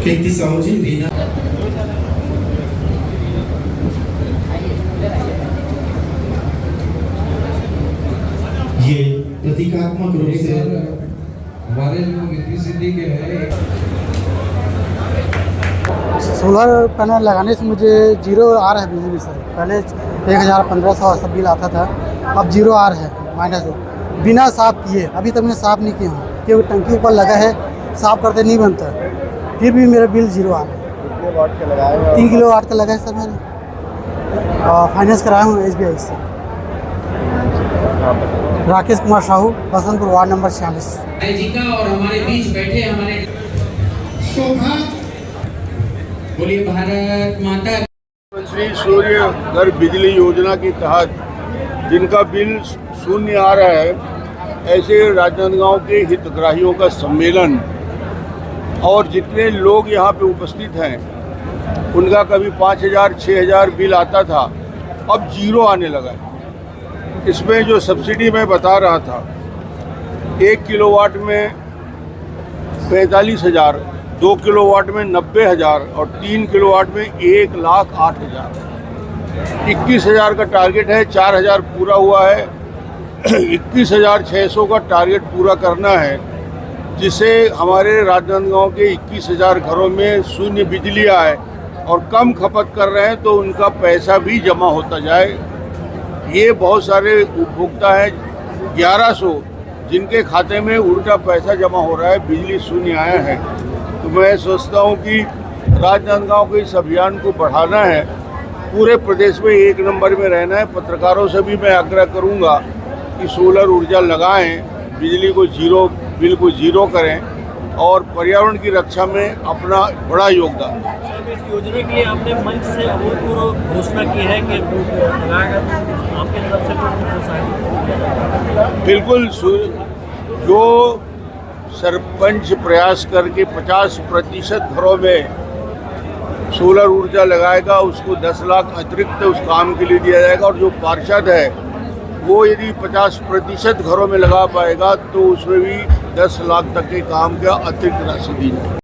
कीर्ति साहू जी, रीना ये प्रतीकात्मक रूप से हमारे जो रीति सिद्धि के हैं। सोलर पैनल लगाने से मुझे जीरो आ रहा है बिजली सर। पहले 1500 सब बिल आता था, अब जीरो आ रहा है माइनस बिना साफ किए। अभी तक मैं साफ नहीं किया हूँ क्योंकि टंकी ऊपर लगा है, साफ करते नहीं बनता, फिर भी मेरा बिल जीरो आ रहा है। 3 किलो वाट का लगा है सर मैंने, और फाइनेंस कराया हूँ SBI से। Rakesh Kumar Sahu, Basantpur, ward number 46। जी का और हमारे बीच बैठे हमारे बोलिए भारत माता। श्री सूर्य घर बिजली योजना के तहत जिनका बिल शून्य आ रहा है, ऐसे राजनांदगांव के हितग्राहियों का सम्मेलन और जितने लोग यहाँ पे उपस्थित हैं उनका कभी 5000 6000 बिल आता था, अब जीरो आने लगा है। इसमें जो सब्सिडी मैं बता रहा था, 1 किलोवाट में 45,000, 2 किलोवाट में 90,000 और 3 किलोवाट में 1,08,000। 21,000 का टारगेट है, 4,000 पूरा हुआ है। 21,600 का टारगेट पूरा करना है, जिससे हमारे राजनांदगांव के 21,000 घरों में शून्य बिजली आए और कम खपत कर रहे हैं तो उनका पैसा भी जमा होता जाए। ये बहुत सारे उपभोक्ता हैं, 1100 जिनके खाते में उल्टा पैसा जमा हो रहा है, बिजली शून्य आया है। तो मैं सोचता हूँ कि राजनांदगांव के इस अभियान को बढ़ाना है, पूरे प्रदेश में 1 नंबर में रहना है। पत्रकारों से भी मैं आग्रह करूँगा कि सोलर ऊर्जा लगाएं, बिजली को जीरो, बिल को जीरो करें और पर्यावरण की रक्षा में अपना बड़ा योगदान दें। इस योजना के लिए आपने मंच से अभूतपूर्व घोषणा की है कि आपके तरफ से बिल्कुल, जो सरपंच प्रयास करके 50% घरों में सोलर ऊर्जा लगाएगा उसको 10 लाख अतिरिक्त उस काम के लिए दिया जाएगा, और जो पार्षद है वो यदि 50% घरों में लगा पाएगा तो उसमें भी 10 लाख तक के काम का अतिरिक्त राशि दी जाएगी।